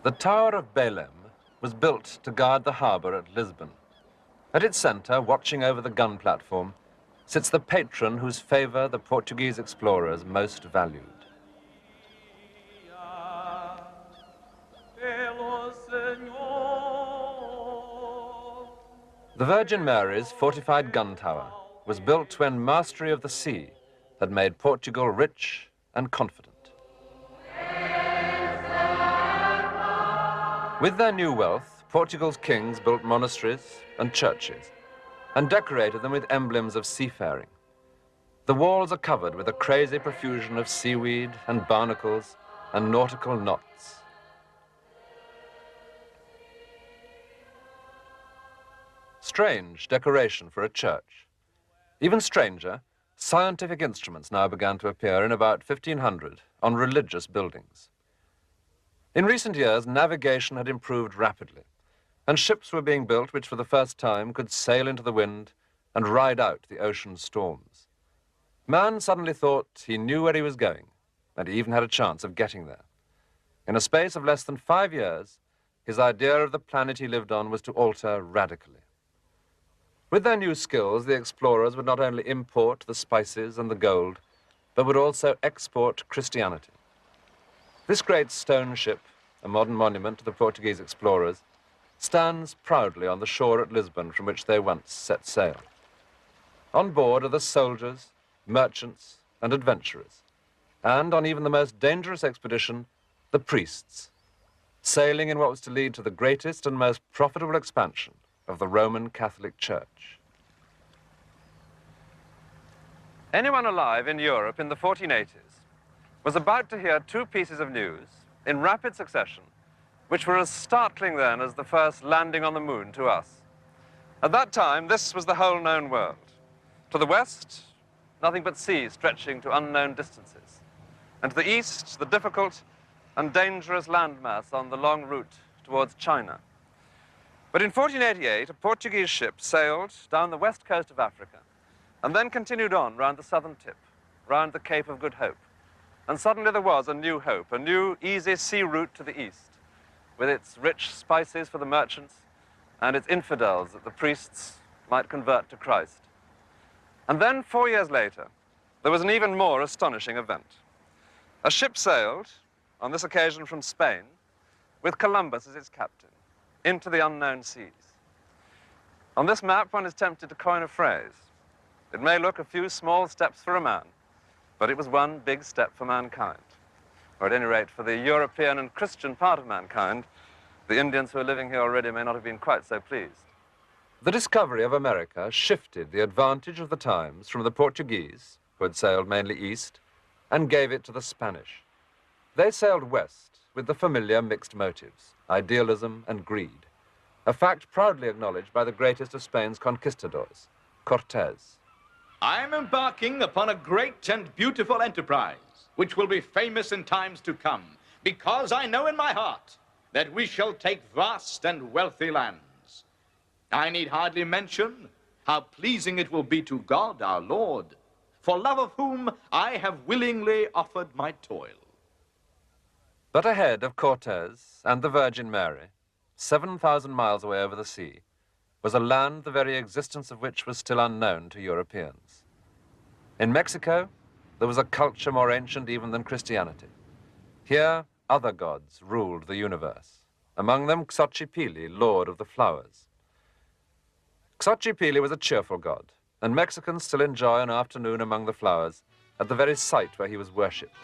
The Tower of Belém was built to guard the harbour at Lisbon. At its centre, watching over the gun platform, sits the patron whose favour the Portuguese explorers most valued. The Virgin Mary's fortified gun tower was built when mastery of the sea had made Portugal rich and confident. With their new wealth, Portugal's kings built monasteries and churches and decorated them with emblems of seafaring. The walls are covered with a crazy profusion of seaweed and barnacles and nautical knots. Strange decoration for a church. Even stranger, scientific instruments now began to appear in about 1500 on religious buildings. In recent years, navigation had improved rapidly, and ships were being built which for the first time could sail into the wind and ride out the ocean storms. Man suddenly thought he knew where he was going, and he even had a chance of getting there. In a space of less than 5 years, his idea of the planet he lived on was to alter radically. With their new skills, the explorers would not only import the spices and the gold, but would also export Christianity. This great stone ship, a modern monument to the Portuguese explorers, stands proudly on the shore at Lisbon from which they once set sail. On board are the soldiers, merchants, and adventurers, and on even the most dangerous expedition, the priests, sailing in what was to lead to the greatest and most profitable expansion of the Roman Catholic Church. Anyone alive in Europe in the 1480s was about to hear two pieces of news in rapid succession, which were as startling then as the first landing on the moon to us. At that time, this was the whole known world. To the west, nothing but sea stretching to unknown distances. And to the east, the difficult and dangerous landmass on the long route towards China. But in 1488, a Portuguese ship sailed down the west coast of Africa and then continued on round the southern tip, round the Cape of Good Hope. And suddenly there was a new hope, a new easy sea route to the east, with its rich spices for the merchants and its infidels that the priests might convert to Christ. And then 4 years later, there was an even more astonishing event. A ship sailed, on this occasion from Spain, with Columbus as its captain, into the unknown seas. On this map, one is tempted to coin a phrase. It may look a few small steps for a man, but it was one big step for mankind. Or at any rate, for the European and Christian part of mankind. The Indians who are living here already may not have been quite so pleased. The discovery of America shifted the advantage of the times from the Portuguese, who had sailed mainly east, and gave it to the Spanish. They sailed west with the familiar mixed motives, idealism and greed, a fact proudly acknowledged by the greatest of Spain's conquistadors, Cortés. I'm embarking upon a great and beautiful enterprise, which will be famous in times to come, because I know in my heart that we shall take vast and wealthy lands. I need hardly mention how pleasing it will be to God our Lord, for love of whom I have willingly offered my toil. But ahead of Cortés and the Virgin Mary, 7,000 miles away over the sea, was a land the very existence of which was still unknown to Europeans. In Mexico, there was a culture more ancient even than Christianity. Here, other gods ruled the universe, among them Xochipilli, lord of the flowers. Xochipilli was a cheerful god, and Mexicans still enjoy an afternoon among the flowers at the very site where he was worshipped.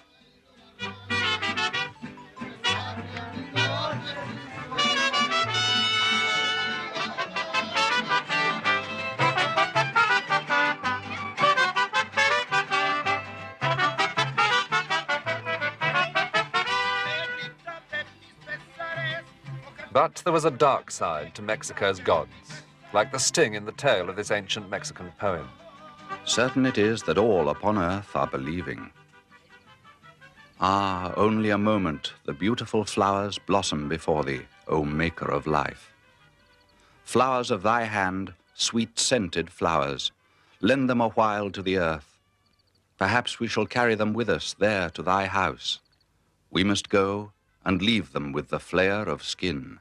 But there was a dark side to Mexico's gods, like the sting in the tail of this ancient Mexican poem. Certain it is that all upon earth are believing. Ah, only a moment the beautiful flowers blossom before thee, O maker of life. Flowers of thy hand, sweet-scented flowers, lend them a while to the earth. Perhaps we shall carry them with us there to thy house. We must go and leave them with the flare of skin.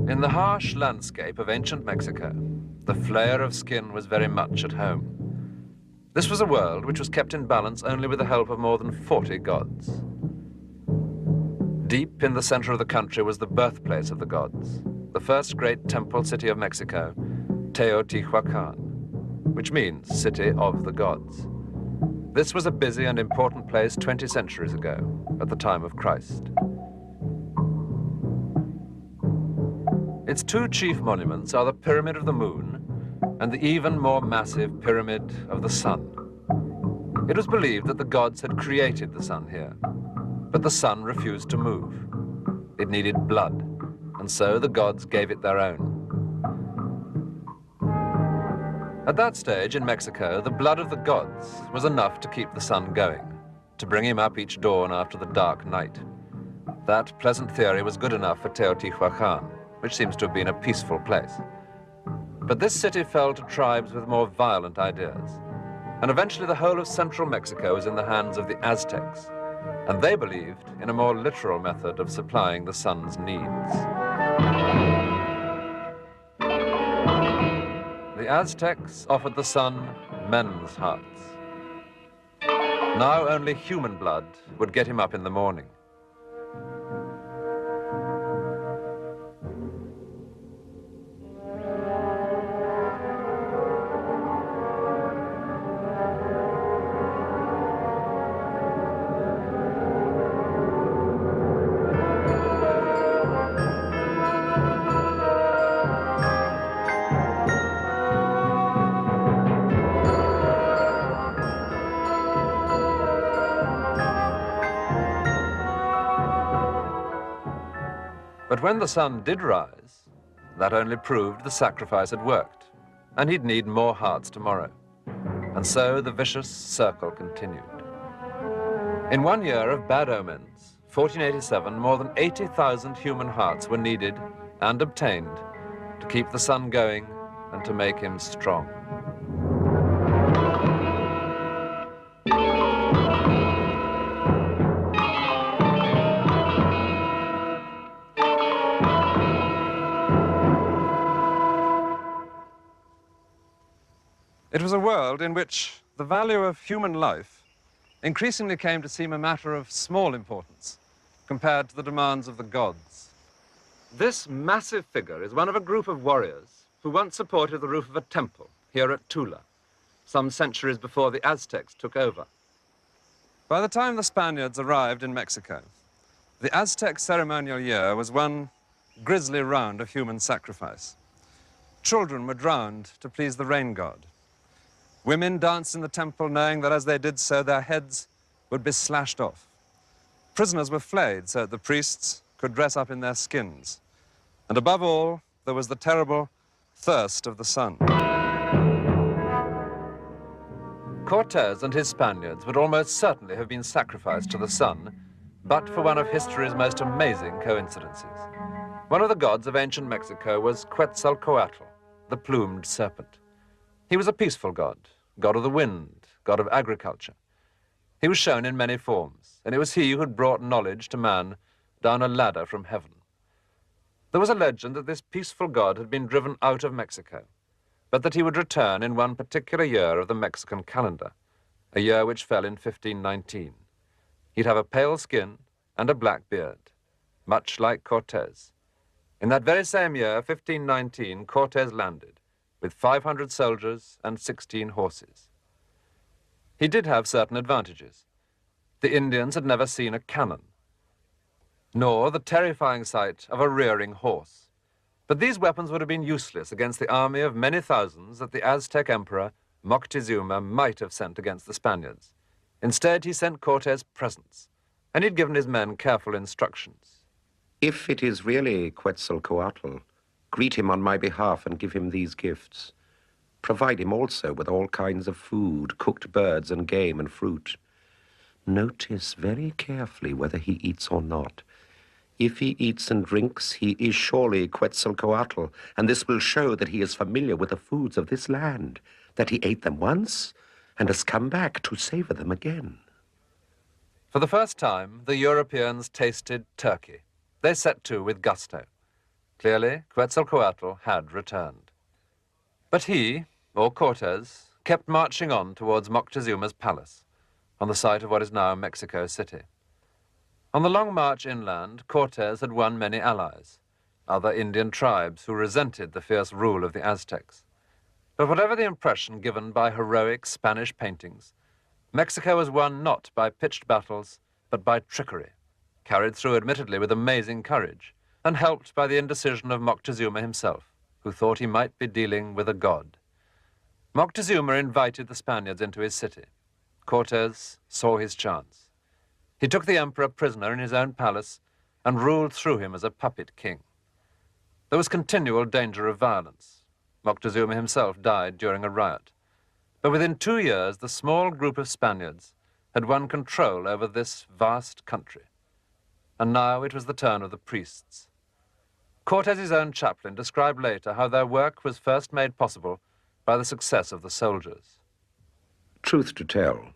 In the harsh landscape of ancient Mexico, the flare of skin was very much at home. This was a world which was kept in balance only with the help of more than 40 gods. Deep in the center of the country was the birthplace of the gods, the first great temple city of Mexico, Teotihuacan, which means City of the Gods. This was a busy and important place 20 centuries ago, at the time of Christ. Its two chief monuments are the Pyramid of the Moon and the even more massive Pyramid of the Sun. It was believed that the gods had created the sun here, but the sun refused to move. It needed blood, and so the gods gave it their own. At that stage in Mexico, the blood of the gods was enough to keep the sun going, to bring him up each dawn after the dark night. That pleasant theory was good enough for Teotihuacan, which seems to have been a peaceful place. But this city fell to tribes with more violent ideas, and eventually the whole of central Mexico was in the hands of the Aztecs, and they believed in a more literal method of supplying the sun's needs. The Aztecs offered the sun men's hearts. Now only human blood would get him up in the morning. But when the sun did rise, that only proved the sacrifice had worked, and he'd need more hearts tomorrow. And so the vicious circle continued. In 1 year of bad omens, 1487, more than 80,000 human hearts were needed and obtained to keep the sun going and to make him strong. It was a world in which the value of human life increasingly came to seem a matter of small importance compared to the demands of the gods. This massive figure is one of a group of warriors who once supported the roof of a temple here at Tula, some centuries before the Aztecs took over. By the time the Spaniards arrived in Mexico, the Aztec ceremonial year was one grisly round of human sacrifice. Children were drowned to please the rain god. Women danced in the temple knowing that as they did so, their heads would be slashed off. Prisoners were flayed so that the priests could dress up in their skins. And above all, there was the terrible thirst of the sun. Cortes and his Spaniards would almost certainly have been sacrificed to the sun, but for one of history's most amazing coincidences. One of the gods of ancient Mexico was Quetzalcoatl, the plumed serpent. He was a peaceful god, god of the wind, god of agriculture. He was shown in many forms, and it was he who had brought knowledge to man down a ladder from heaven. There was a legend that this peaceful god had been driven out of Mexico, but that he would return in one particular year of the Mexican calendar, a year which fell in 1519. He'd have a pale skin and a black beard, much like Cortes. In that very same year, 1519, Cortes landed, with 500 soldiers and 16 horses. He did have certain advantages. The Indians had never seen a cannon, nor the terrifying sight of a rearing horse. But these weapons would have been useless against the army of many thousands that the Aztec emperor Moctezuma might have sent against the Spaniards. Instead, he sent Cortes presents, and he'd given his men careful instructions. If it is really Quetzalcoatl, greet him on my behalf and give him these gifts. Provide him also with all kinds of food, cooked birds and game and fruit. Notice very carefully whether he eats or not. If he eats and drinks, he is surely Quetzalcoatl, and this will show that he is familiar with the foods of this land. that he ate them once and has come back to savor them again. For the first time, the Europeans tasted Turkey. They set to with gusto. Clearly, Quetzalcoatl had returned. But he, or Cortes, kept marching on towards Moctezuma's palace, on the site of what is now Mexico City. On the long march inland, Cortes had won many allies, other Indian tribes who resented the fierce rule of the Aztecs. But whatever the impression given by heroic Spanish paintings, Mexico was won not by pitched battles, but by trickery, carried through admittedly with amazing courage, and helped by the indecision of Moctezuma himself, who thought he might be dealing with a god. Moctezuma invited the Spaniards into his city. Cortes saw his chance. He took the emperor prisoner in his own palace and ruled through him as a puppet king. There was continual danger of violence. Moctezuma himself died during a riot. But within 2 years, the small group of Spaniards had won control over this vast country. And now it was the turn of the priests. Cortes's own chaplain described later how their work was first made possible by the success of the soldiers. Truth to tell,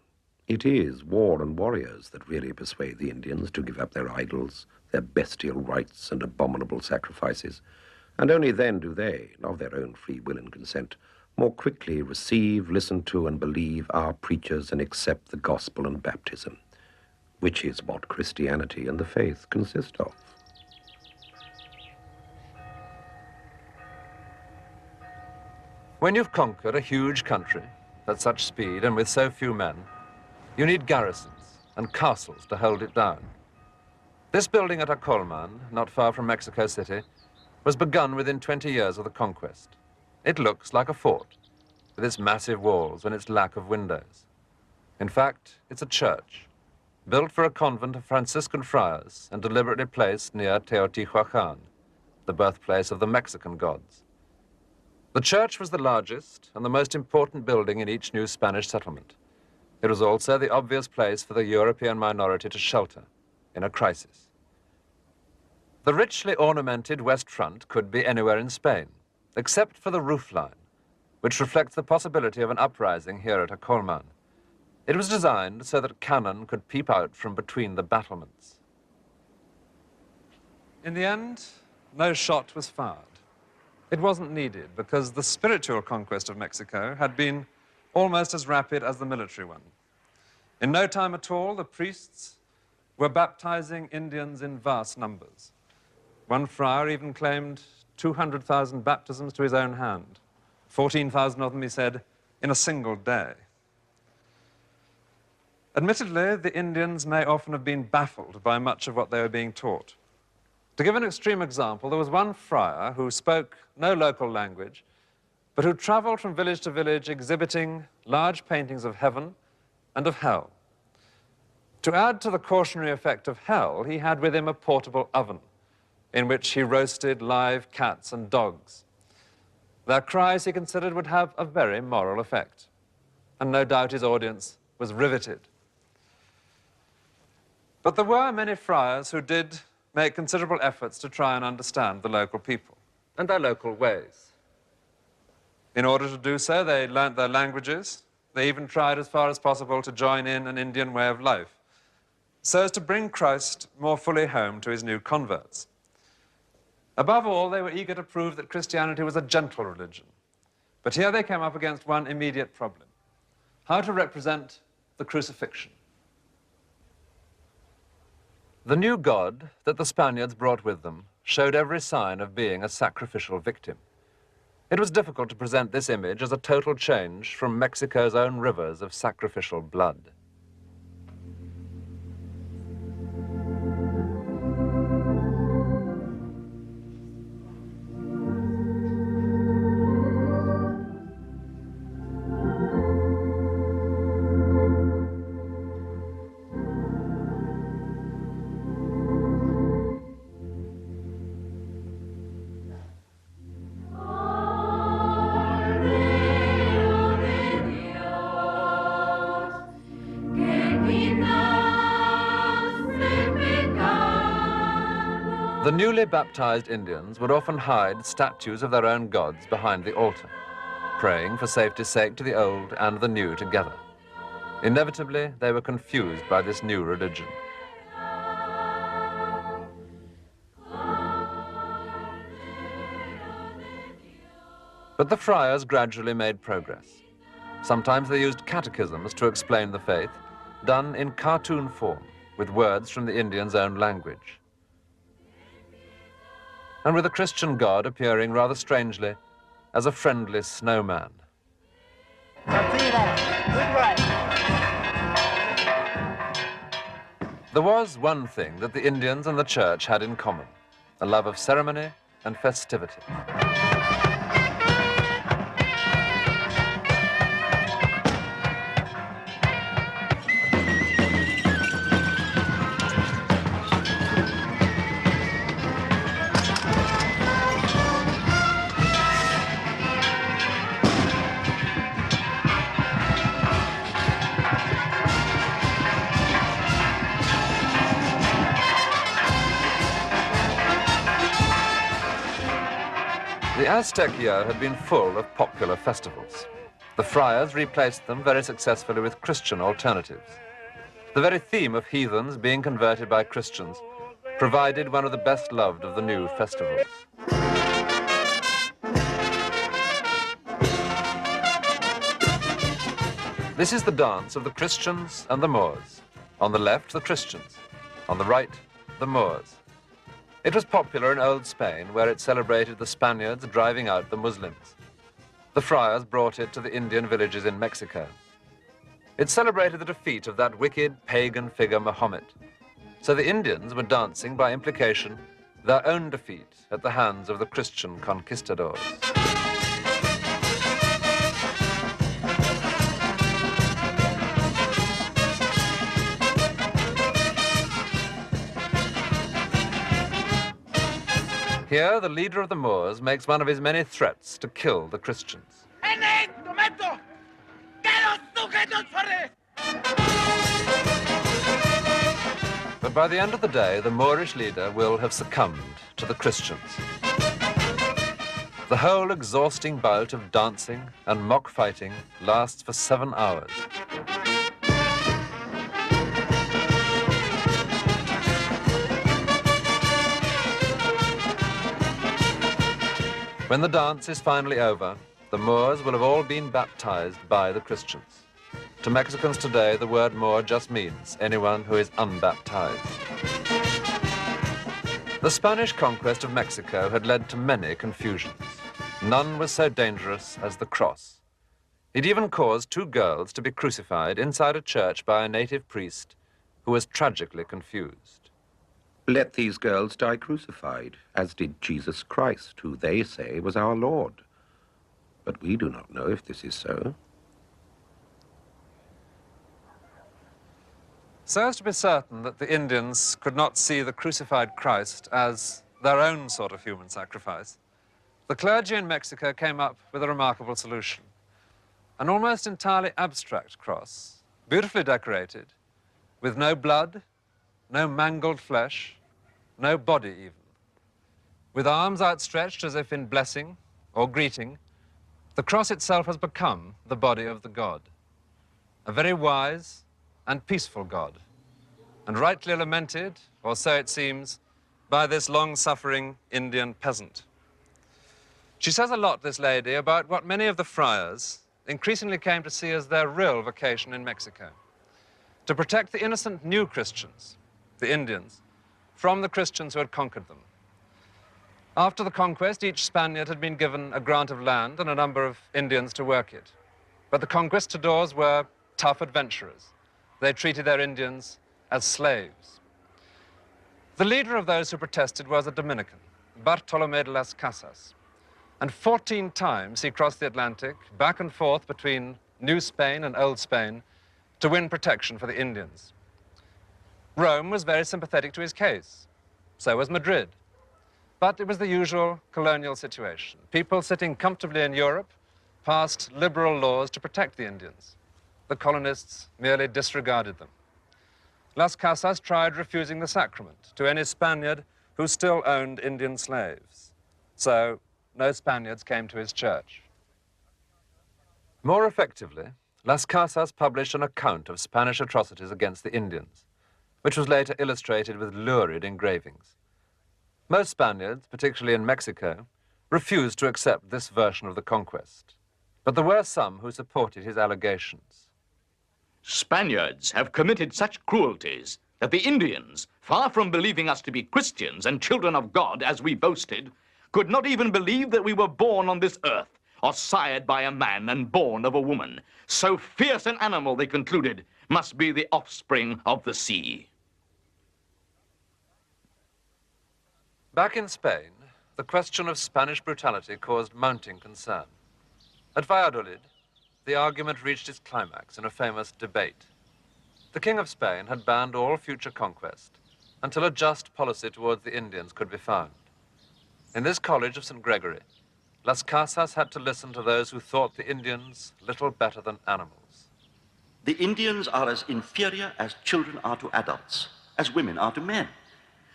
it is war and warriors that really persuade the Indians to give up their idols, their bestial rites and abominable sacrifices, and only then do they, of their own free will and consent, more quickly receive, listen to, and believe our preachers and accept the gospel and baptism, which is what Christianity and the faith consist of. When you've conquered a huge country at such speed and with so few men, you need garrisons and castles to hold it down. This building at Acolman, not far from Mexico City, was begun within 20 years of the conquest. It looks like a fort, with its massive walls and its lack of windows. In fact, it's a church, built for a convent of Franciscan friars and deliberately placed near Teotihuacan, the birthplace of the Mexican gods. The church was the largest and the most important building in each new Spanish settlement. It was also the obvious place for the European minority to shelter in a crisis. The richly ornamented west front could be anywhere in Spain, except for the roofline, which reflects the possibility of an uprising here at Acolman. It was designed so that cannon could peep out from between the battlements. In the end, no shot was fired. It wasn't needed because the spiritual conquest of Mexico had been almost as rapid as the military one. In no time at all, the priests were baptizing Indians in vast numbers. One friar even claimed 200,000 baptisms to his own hand. 14,000 of them, he said, in a single day. Admittedly, the Indians may often have been baffled by much of what they were being taught. To give an extreme example, there was one friar who spoke no local language, but who traveled from village to village exhibiting large paintings of heaven and of hell. To add to the cautionary effect of hell, he had with him a portable oven in which he roasted live cats and dogs. Their cries, he considered, would have a very moral effect, and no doubt his audience was riveted. But there were many friars who did make considerable efforts to try and understand the local people and their local ways. In order to do so, they learnt their languages. They even tried as far as possible to join in an Indian way of life, so as to bring Christ more fully home to his new converts. Above all, they were eager to prove that Christianity was a gentle religion. But here they came up against one immediate problem: how to represent the crucifixion. The new god that the Spaniards brought with them showed every sign of being a sacrificial victim. It was difficult to present this image as a total change from Mexico's own rivers of sacrificial blood. The newly baptized Indians would often hide statues of their own gods behind the altar. praying for safety's sake to the old and the new together. Inevitably, they were confused by this new religion. But the friars gradually made progress. Sometimes they used catechisms to explain the faith, done in cartoon form, with words from the Indians' own language. And with a Christian God appearing rather strangely as a friendly snowman. There was one thing that the Indians and the church had in common, a love of ceremony and festivity. The Aztec year had been full of popular festivals. The friars replaced them very successfully with Christian alternatives. The very theme of heathens being converted by Christians provided one of the best loved of the new festivals. This is the dance of the Christians and the Moors. On the left, the Christians. On the right, the Moors. It was popular in old Spain, where it celebrated the Spaniards driving out the Muslims. The friars brought it to the Indian villages in Mexico. It celebrated the defeat of that wicked pagan figure Muhammad. So the Indians were dancing, by implication, their own defeat at the hands of the Christian conquistadors. Here, the leader of the Moors makes one of his many threats to kill the Christians. But by the end of the day, the Moorish leader will have succumbed to the Christians. The whole exhausting bout of dancing and mock fighting lasts for 7 hours. When the dance is finally over, the Moors will have all been baptized by the Christians. To Mexicans today, the word Moor just means anyone who is unbaptized. The Spanish conquest of Mexico had led to many confusions. None was so dangerous as the cross. It even caused 2 girls to be crucified inside a church by a native priest who was tragically confused. Let these girls die crucified, as did Jesus Christ, who they say was our Lord. But we do not know if this is so. So as to be certain that the Indians could not see the crucified Christ as their own sort of human sacrifice, the clergy in Mexico came up with a remarkable solution. An almost entirely abstract cross, beautifully decorated, with no blood, no mangled flesh, no body even. With arms outstretched as if in blessing or greeting, the cross itself has become the body of the God, a very wise and peaceful God, and rightly lamented, or so it seems, by this long-suffering Indian peasant. She says a lot, this lady, about what many of the friars increasingly came to see as their real vocation in Mexico, to protect the innocent new Christians, the Indians, from the Christians who had conquered them. After the conquest, each Spaniard had been given a grant of land and a number of Indians to work it. But the conquistadors were tough adventurers. They treated their Indians as slaves. The leader of those who protested was a Dominican, Bartolomé de las Casas. And 14 times he crossed the Atlantic, back and forth between New Spain and Old Spain, to win protection for the Indians. Rome was very sympathetic to his case. So was Madrid. But it was the usual colonial situation. People sitting comfortably in Europe passed liberal laws to protect the Indians. The colonists merely disregarded them. Las Casas tried refusing the sacrament to any Spaniard who still owned Indian slaves. So no Spaniards came to his church. More effectively, Las Casas published an account of Spanish atrocities against the Indians, which was later illustrated with lurid engravings. Most Spaniards, particularly in Mexico, refused to accept this version of the conquest, but there were some who supported his allegations. Spaniards have committed such cruelties that the Indians, far from believing us to be Christians and children of God as we boasted, could not even believe that we were born on this earth, or sired by a man and born of a woman. So fierce an animal, they concluded, must be the offspring of the sea. Back in Spain, the question of Spanish brutality caused mounting concern. At Valladolid, the argument reached its climax in a famous debate. The King of Spain had banned all future conquest until a just policy towards the Indians could be found. In this college of St. Gregory, Las Casas had to listen to those who thought the Indians little better than animals. The Indians are as inferior as children are to adults, as women are to men.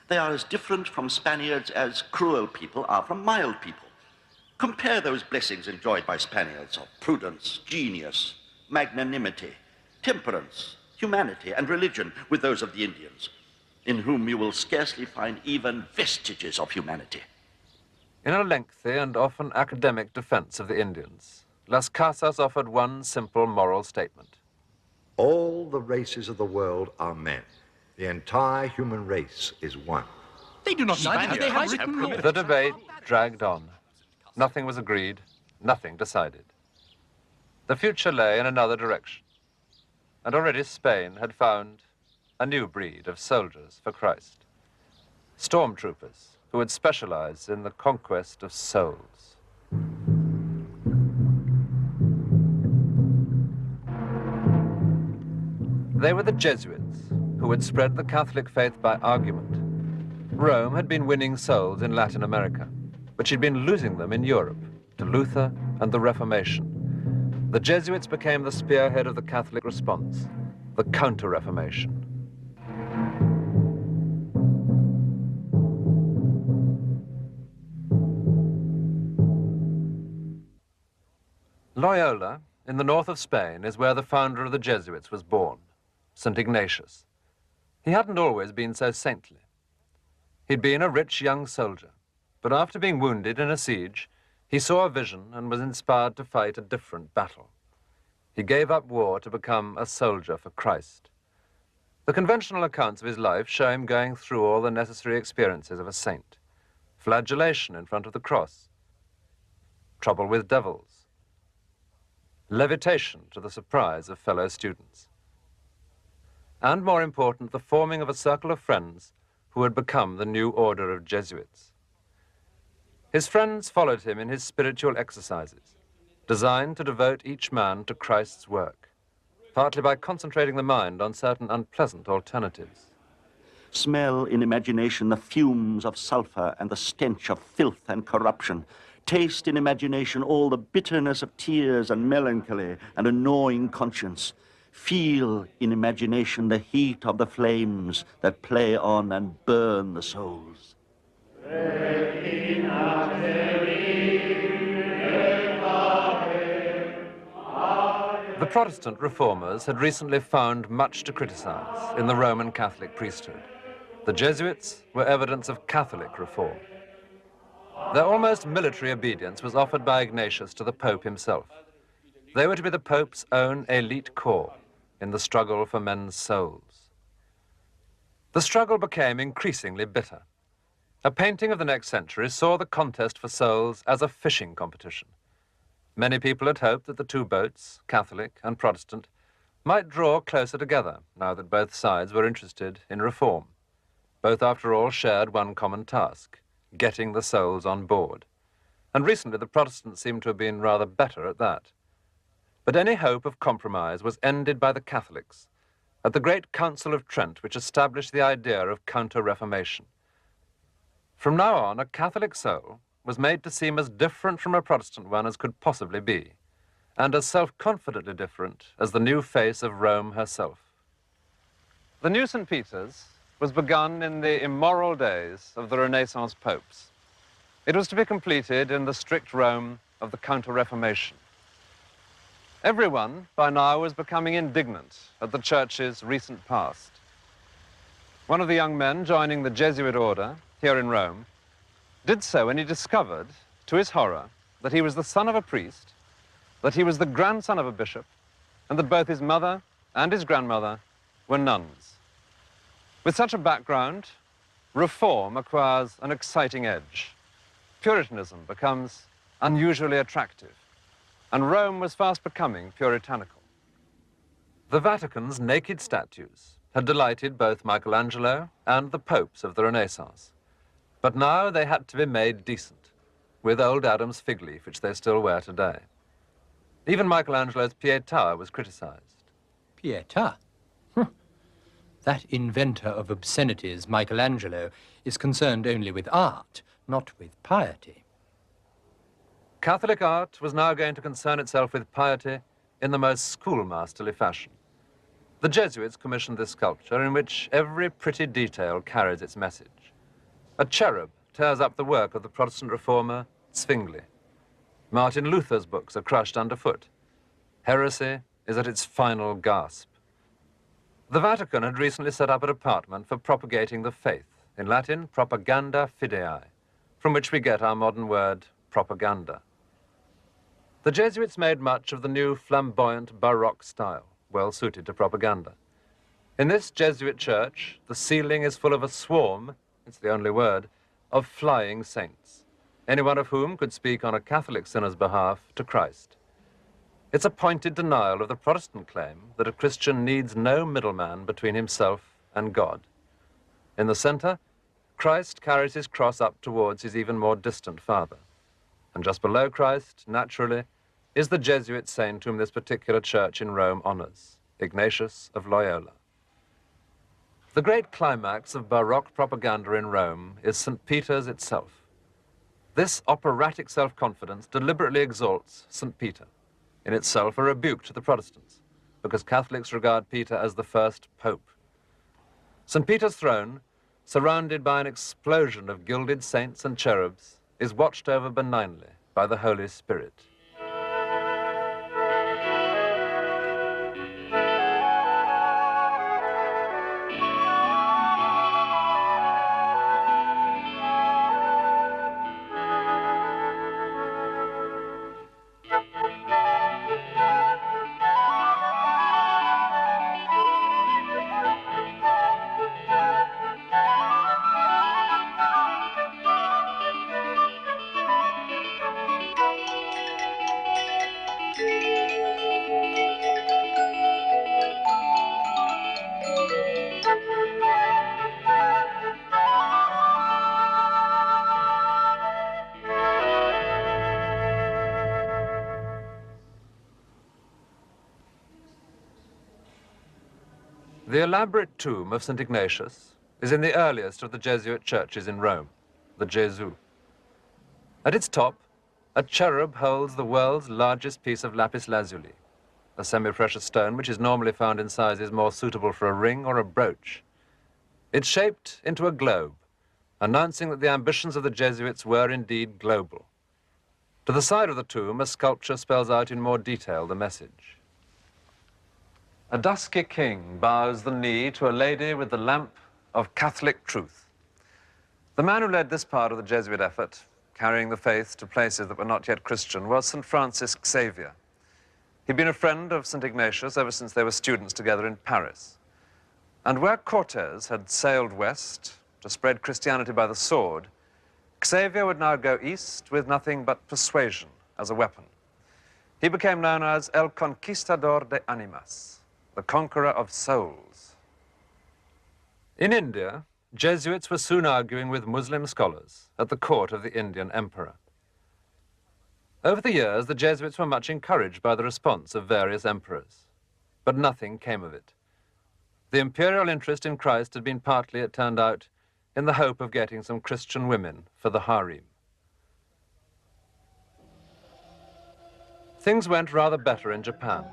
They are as different from Spaniards as cruel people are from mild people. Compare those blessings enjoyed by Spaniards of prudence, genius, magnanimity, temperance, humanity, and religion with those of the Indians, in whom you will scarcely find even vestiges of humanity. In a lengthy and often academic defense of the Indians, Las Casas offered one simple moral statement. All the races of the world are men. The entire human race is one. They do not Spaniards they have written committed. The debate dragged on. Nothing was agreed, nothing decided. The future lay in another direction, and already Spain had found a new breed of soldiers for Christ. Stormtroopers who would specialize in the conquest of souls. They were the Jesuits who would spread the Catholic faith by argument. Rome had been winning souls in Latin America, but she'd been losing them in Europe to Luther and the Reformation. The Jesuits became the spearhead of the Catholic response, the Counter-Reformation. Loyola, in the north of Spain, is where the founder of the Jesuits was born, St. Ignatius. He hadn't always been so saintly. He'd been a rich young soldier, but after being wounded in a siege, he saw a vision and was inspired to fight a different battle. He gave up war to become a soldier for Christ. The conventional accounts of his life show him going through all the necessary experiences of a saint. Flagellation in front of the cross, trouble with devils, levitation to the surprise of fellow students, and more important, the forming of a circle of friends who had become the new order of Jesuits. His friends followed him in his spiritual exercises, designed to devote each man to Christ's work, partly by concentrating the mind on certain unpleasant alternatives. Smell in imagination the fumes of sulfur and the stench of filth and corruption. Taste in imagination all the bitterness of tears and melancholy and a gnawing conscience. Feel in imagination the heat of the flames that play on and burn the souls. The Protestant reformers had recently found much to criticize in the Roman Catholic priesthood. The Jesuits were evidence of Catholic reform. Their almost military obedience was offered by Ignatius to the Pope himself. They were to be the Pope's own elite corps in the struggle for men's souls. The struggle became increasingly bitter. A painting of the next century saw the contest for souls as a fishing competition. Many people had hoped that the two boats, Catholic and Protestant, might draw closer together now that both sides were interested in reform. Both, after all, shared one common task, getting the souls on board. And recently the Protestants seemed to have been rather better at that. But any hope of compromise was ended by the Catholics at the great Council of Trent, which established the idea of counter-reformation. From now on, a Catholic soul was made to seem as different from a Protestant one as could possibly be, and as self-confidently different as the new face of Rome herself. The new St. Peter's was begun in the immoral days of the Renaissance popes. It was to be completed in the strict Rome of the Counter-Reformation. Everyone, by now, was becoming indignant at the church's recent past. One of the young men joining the Jesuit order here in Rome did so when he discovered, to his horror, that he was the son of a priest, that he was the grandson of a bishop, and that both his mother and his grandmother were nuns. With such a background, reform acquires an exciting edge. Puritanism becomes unusually attractive, and Rome was fast becoming puritanical. The Vatican's naked statues had delighted both Michelangelo and the popes of the Renaissance, but now they had to be made decent, with old Adam's fig leaf, which they still wear today. Even Michelangelo's Pietà was criticized. Pietà? That inventor of obscenities, Michelangelo, is concerned only with art, not with piety. Catholic art was now going to concern itself with piety in the most schoolmasterly fashion. The Jesuits commissioned this sculpture in which every pretty detail carries its message. A cherub tears up the work of the Protestant reformer Zwingli. Martin Luther's books are crushed underfoot. Heresy is at its final gasp. The Vatican had recently set up a department for propagating the faith, in Latin, propaganda fidei, from which we get our modern word propaganda. The Jesuits made much of the new flamboyant Baroque style, well suited to propaganda. In this Jesuit church, the ceiling is full of a swarm, it's the only word, of flying saints, any one of whom could speak on a Catholic sinner's behalf to Christ. It's a pointed denial of the Protestant claim that a Christian needs no middleman between himself and God. In the center, Christ carries his cross up towards his even more distant Father. And just below Christ, naturally, is the Jesuit saint whom this particular church in Rome honors, Ignatius of Loyola. The great climax of Baroque propaganda in Rome is St. Peter's itself. This operatic self-confidence deliberately exalts St. Peter, in itself a rebuke to the Protestants, because Catholics regard Peter as the first pope. St. Peter's throne, surrounded by an explosion of gilded saints and cherubs, is watched over benignly by the Holy Spirit. The elaborate tomb of St. Ignatius is in the earliest of the Jesuit churches in Rome, the Gesù. At its top, a cherub holds the world's largest piece of lapis lazuli, a semi-precious stone which is normally found in sizes more suitable for a ring or a brooch. It's shaped into a globe, announcing that the ambitions of the Jesuits were indeed global. To the side of the tomb, a sculpture spells out in more detail the message. A dusky king bows the knee to a lady with the lamp of Catholic truth. The man who led this part of the Jesuit effort, carrying the faith to places that were not yet Christian, was St. Francis Xavier. He'd been a friend of St. Ignatius ever since they were students together in Paris. And where Cortes had sailed west to spread Christianity by the sword, Xavier would now go east with nothing but persuasion as a weapon. He became known as El Conquistador de Animas, the conqueror of souls. In India, Jesuits were soon arguing with Muslim scholars at the court of the Indian emperor. Over the years, the Jesuits were much encouraged by the response of various emperors, but nothing came of it. The imperial interest in Christ had been partly, it turned out, in the hope of getting some Christian women for the harem. Things went rather better in Japan.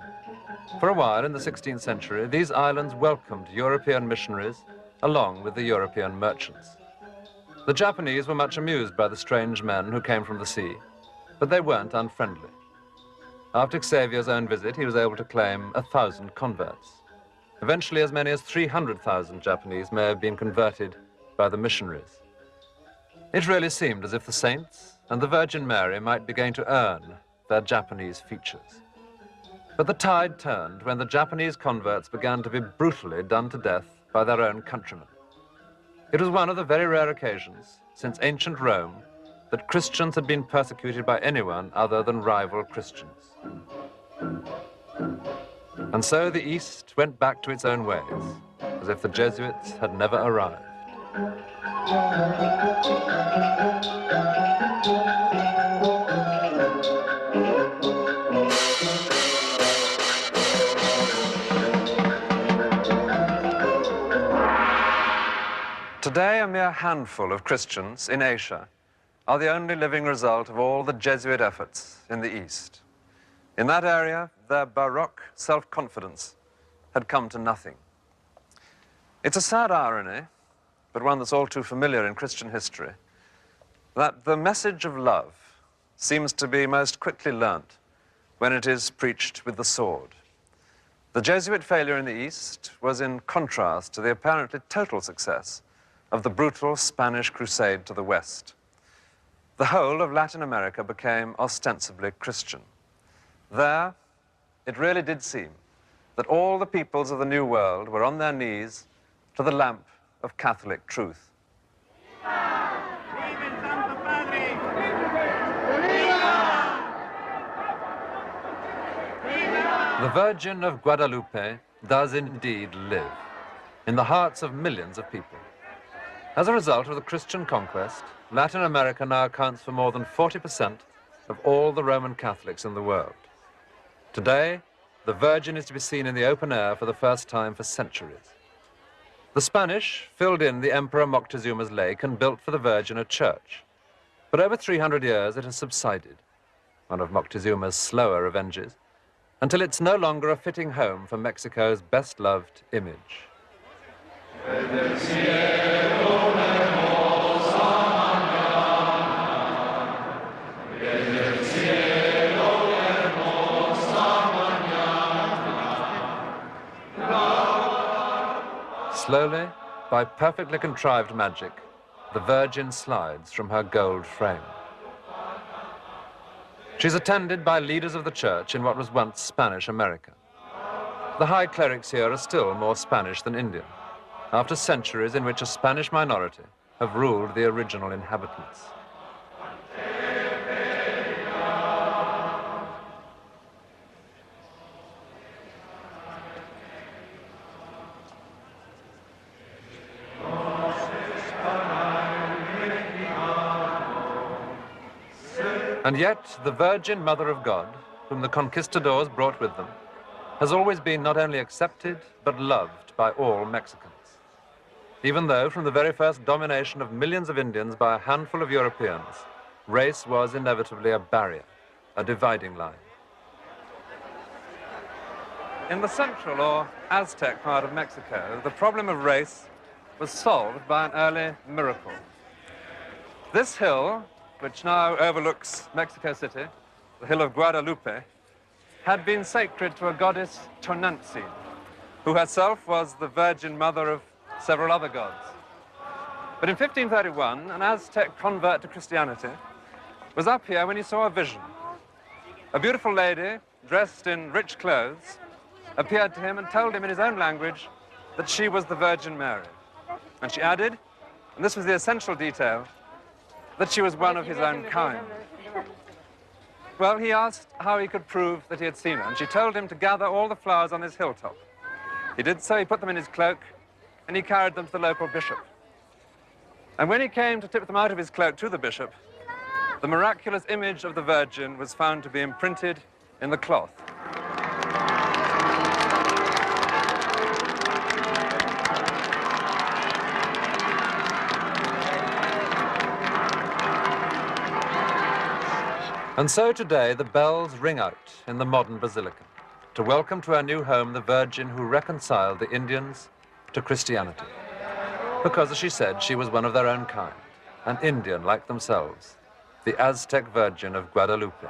For a while in the 16th century, these islands welcomed European missionaries along with the European merchants. The Japanese were much amused by the strange men who came from the sea, but they weren't unfriendly. After Xavier's own visit, he was able to claim 1,000 converts. Eventually, as many as 300,000 Japanese may have been converted by the missionaries. It really seemed as if the saints and the Virgin Mary might begin to earn their Japanese features. But the tide turned when the Japanese converts began to be brutally done to death by their own countrymen. It was one of the very rare occasions since ancient Rome that Christians had been persecuted by anyone other than rival Christians. And so the East went back to its own ways, as if the Jesuits had never arrived. Today, a mere handful of Christians in Asia are the only living result of all the Jesuit efforts in the East. In that area, their Baroque self-confidence had come to nothing. It's a sad irony, but one that's all too familiar in Christian history, that the message of love seems to be most quickly learnt when it is preached with the sword. The Jesuit failure in the East was in contrast to the apparently total success of the brutal Spanish crusade to the West. The whole of Latin America became ostensibly Christian. There, it really did seem that all the peoples of the New World were on their knees to the lamp of Catholic truth. The Virgin of Guadalupe does indeed live in the hearts of millions of people. As a result of the Christian conquest, Latin America now accounts for more than 40% of all the Roman Catholics in the world. Today, the Virgin is to be seen in the open air for the first time for centuries. The Spanish filled in the Emperor Moctezuma's lake and built for the Virgin a church. For over 300 years, it has subsided, one of Moctezuma's slower revenges, until it's no longer a fitting home for Mexico's best-loved image. Slowly, by perfectly contrived magic, the Virgin slides from her gold frame. She's attended by leaders of the church in what was once Spanish America. The high clerics here are still more Spanish than Indian, after centuries in which a Spanish minority have ruled the original inhabitants. And yet, the Virgin Mother of God, whom the conquistadors brought with them, has always been not only accepted, but loved by all Mexicans. Even though, from the very first domination of millions of Indians by a handful of Europeans, race was inevitably a barrier, a dividing line. In the central or Aztec part of Mexico, the problem of race was solved by an early miracle. This hill, which now overlooks Mexico City, the hill of Guadalupe, had been sacred to a goddess Tonantzin, who herself was the Virgin Mother of several other gods. But in 1531, an Aztec convert to Christianity was up here when he saw a vision. A beautiful lady, dressed in rich clothes, appeared to him and told him in his own language that she was the Virgin Mary. And she added, and this was the essential detail, that she was one of his own kind. Well, he asked how he could prove that he had seen her, and she told him to gather all the flowers on his hilltop. He did so, he put them in his cloak, and he carried them to the local bishop. And when he came to tip them out of his cloak to the bishop, the miraculous image of the Virgin was found to be imprinted in the cloth. And so today the bells ring out in the modern basilica to welcome to our new home the Virgin who reconciled the Indians to Christianity. Because, as she said, she was one of their own kind, an Indian like themselves, the Aztec Virgin of Guadalupe.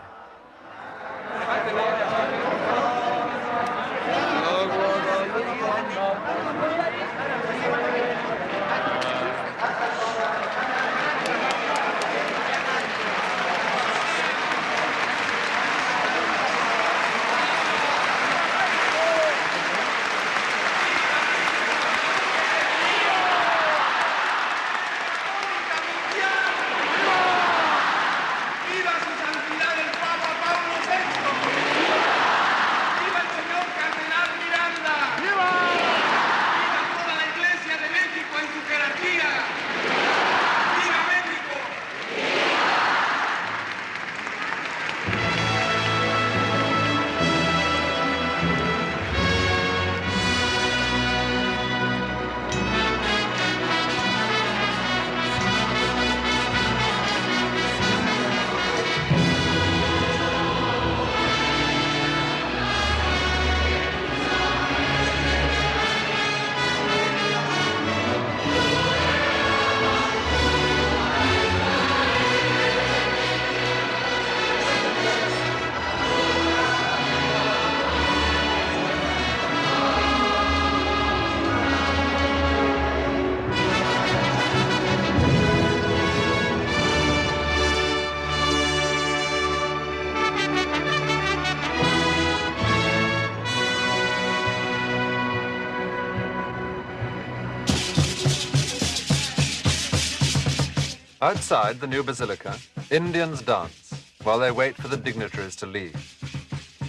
Outside the new basilica, Indians dance while they wait for the dignitaries to leave.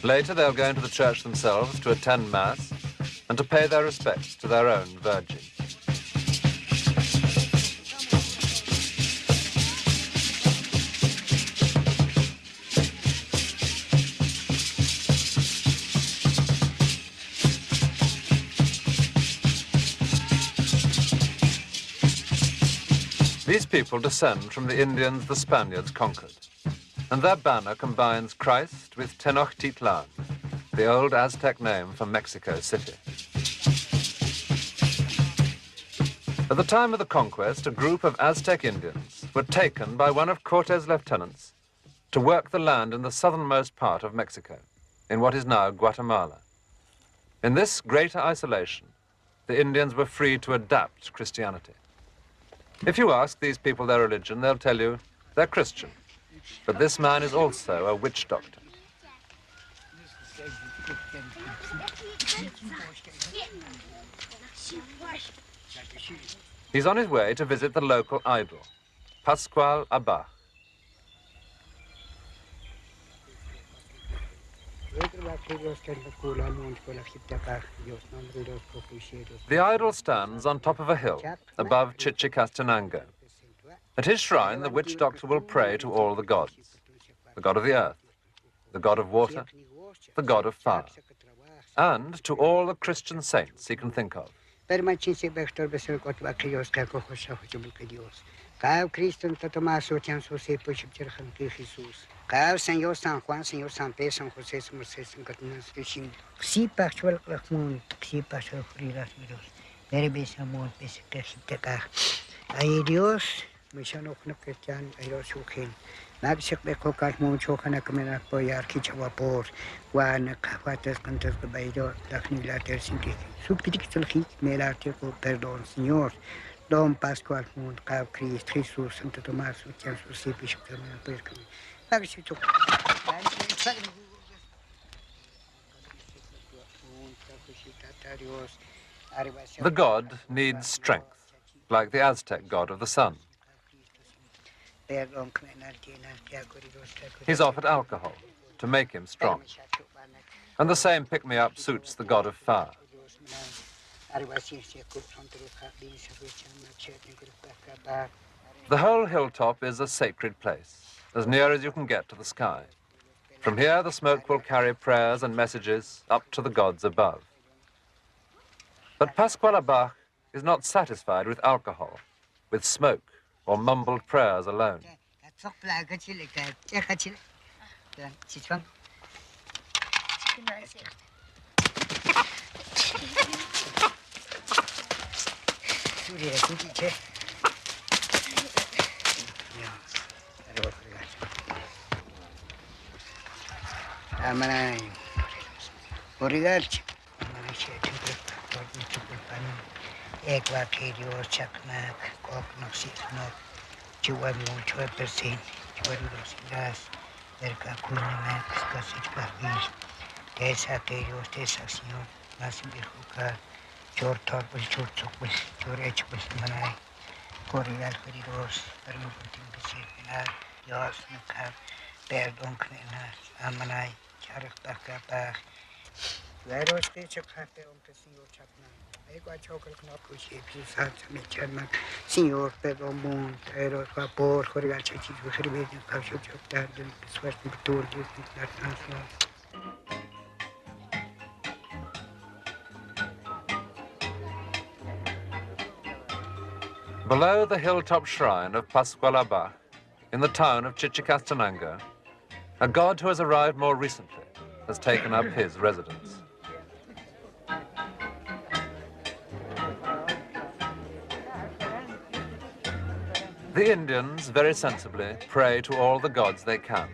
Later, they'll go into the church themselves to attend Mass and to pay their respects to their own Virgin. These people descend from the Indians the Spaniards conquered, and their banner combines Christ with Tenochtitlan, the old Aztec name for Mexico City. At the time of the conquest, a group of Aztec Indians were taken by one of Cortes' lieutenants to work the land in the southernmost part of Mexico, in what is now Guatemala. In this greater isolation, the Indians were free to adapt Christianity. If you ask these people their religion, they'll tell you they're Christian. But this man is also a witch doctor. He's on his way to visit the local idol, Pascual Abaj. The idol stands on top of a hill above Chichicastenango. At his shrine, the witch doctor will pray to all the gods: the god of the earth, the god of water, the god of fire, and to all the Christian saints he can think of. Señor San Juan, Señor San Pedro, San José, San Mercedes, San Catalina, sí, Pachuel, Rahmon, sí, Pachuel, Friras, Miros, Derbes, Amor, Pesca, Ay Dios, me llamo una cristiana, Dios, Ugen, Maxik, Beco, Carmon, Chocana, Camena, Poyar, Kichawapor, Guana, Cafatas, Cantas, the Bayo, Lachnila, Helsinki, Subcritic, Melatico, perdón, Señor. Don Pascual, Mont, Cab, Christ, Jesus, Santo Tomás, Utian, Susi, Bishop, The god needs strength, like the Aztec god of the sun. He's offered alcohol to make him strong. And the same pick-me-up suits the god of fire. The whole hilltop is a sacred place, as near as you can get to the sky. From here, the smoke will carry prayers and messages up to the gods above. But Pascual Abaj is not satisfied with alcohol, with smoke, or mumbled prayers alone. Amanay. Origarch. Amanay siya chukul paktor ni chukul panin. Ekwa kiri o chaknak kok maksisnak. Chuan mo chua persin. Chuan rosigas. Erka kunamak kasich kahis. Tesa kiri o tesa siyon. Nasim bihuka. Chor torbel chor chukbel. Chor echbel manay. Origar kiriros. Permutin bisir pinar. Yos nakar. Perdon knenar. Amanay. Charach bakapach. Whereas they took half their own to see your chapman. I got chocolate not to shape his heart to make chairman. Signor Pedro Moon, Aero Vapor, Horiachi, who had been in Passion of that and sweating told you that national. Below the hilltop shrine of Pascualabach, in the town of Chichicastenango, a god who has arrived more recently has taken up his residence. The Indians, very sensibly, pray to all the gods they can.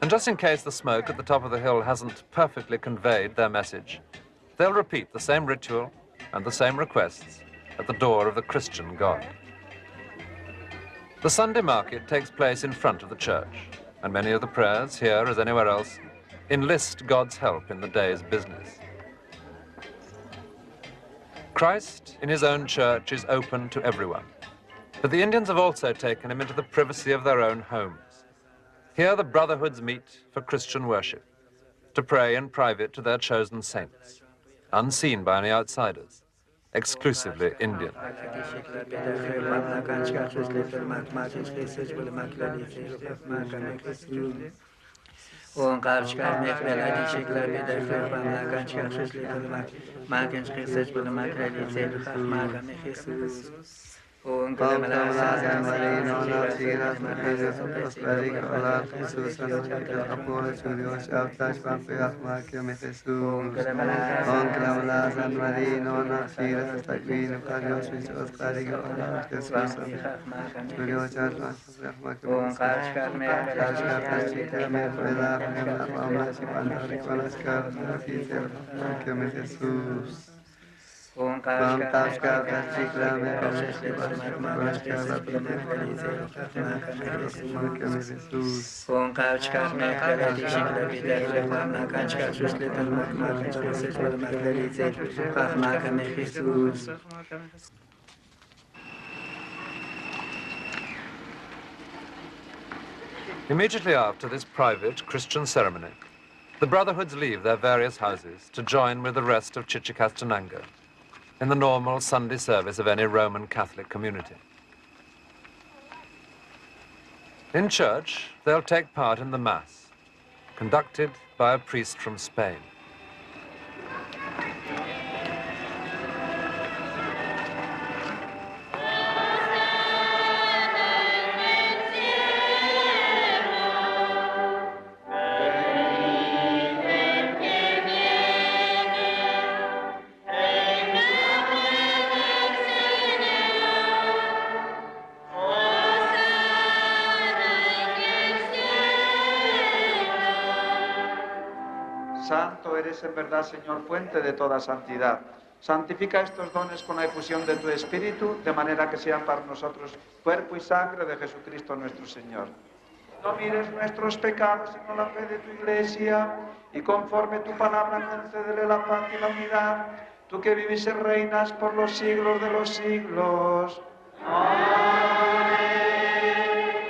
And just in case the smoke at the top of the hill hasn't perfectly conveyed their message, they'll repeat the same ritual and the same requests at the door of the Christian god. The Sunday market takes place in front of the church, and many of the prayers, here as anywhere else, enlist God's help in the day's business. Christ, in his own church, is open to everyone. But the Indians have also taken him into the privacy of their own homes. Here the brotherhoods meet for Christian worship, to pray in private to their chosen saints, unseen by any outsiders, exclusively Indian. Immediately after this private Christian ceremony, the brotherhoods leave their various houses to join with the rest of Chichicastenango in the normal Sunday service of any Roman Catholic community. In church, they'll take part in the Mass, conducted by a priest from Spain. Santo eres en verdad, Señor, fuente de toda santidad. Santifica estos dones con la efusión de tu Espíritu, de manera que sean para nosotros cuerpo y sangre de Jesucristo nuestro Señor. No mires nuestros pecados, sino la fe de tu Iglesia, y conforme tu palabra concédele la paz y la unidad, tú que vives y reinas por los siglos de los siglos. Amén.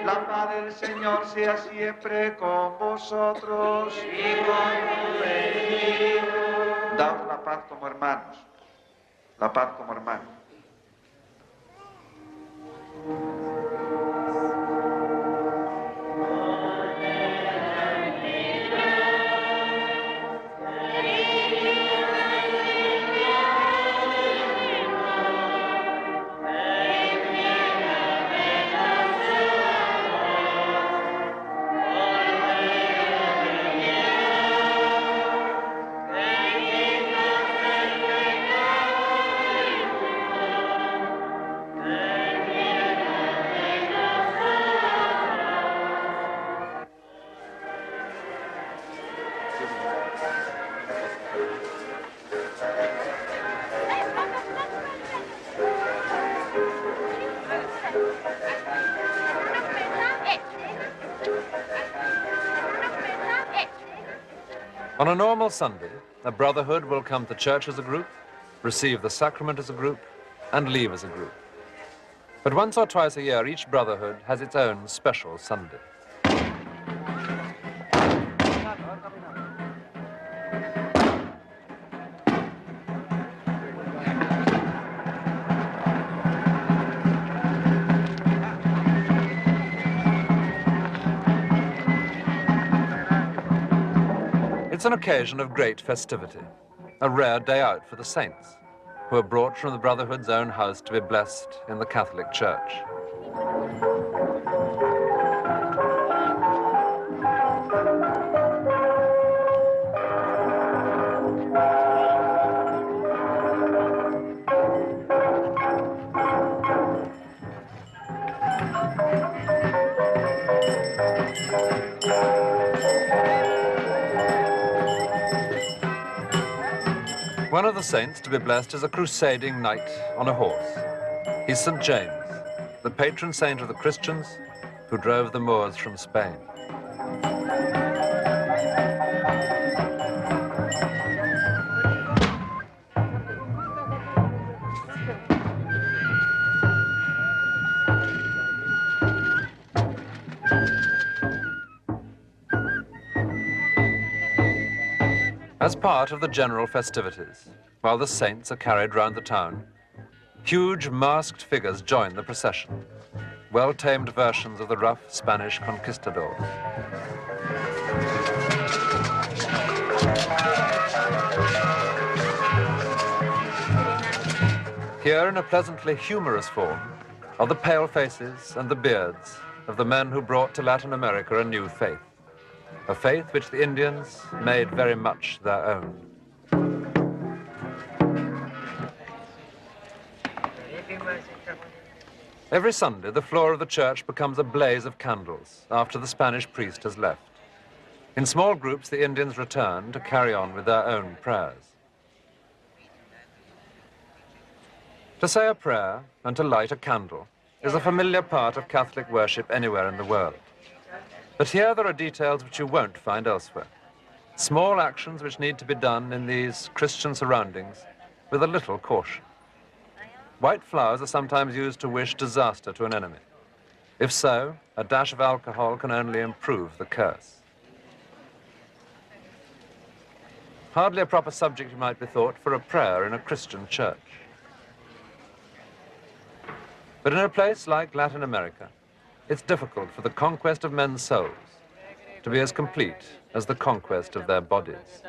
La paz del Señor sea siempre con vosotros. Y con tu espíritu. Daos la paz como hermanos. La paz como hermanos. On a normal Sunday, a brotherhood will come to church as a group, receive the sacrament as a group, and leave as a group. But once or twice a year, each brotherhood has its own special Sunday. It's an occasion of great festivity, a rare day out for the saints, who are brought from the Brotherhood's own house to be blessed in the Catholic Church. One of the saints to be blessed is a crusading knight on a horse. He's St. James, the patron saint of the Christians who drove the Moors from Spain. As part of the general festivities, while the saints are carried round the town, huge masked figures join the procession, well-tamed versions of the rough Spanish conquistadors. Here, in a pleasantly humorous form, are the pale faces and the beards of the men who brought to Latin America a new faith. A faith which the Indians made very much their own. Every Sunday, the floor of the church becomes a blaze of candles after the Spanish priest has left. In small groups, the Indians return to carry on with their own prayers. To say a prayer and to light a candle is a familiar part of Catholic worship anywhere in the world. But here there are details which you won't find elsewhere. Small actions which need to be done in these Christian surroundings with a little caution. White flowers are sometimes used to wish disaster to an enemy. If so, a dash of alcohol can only improve the curse. Hardly a proper subject, it might be thought, for a prayer in a Christian church. But in a place like Latin America, it's difficult for the conquest of men's souls to be as complete as the conquest of their bodies.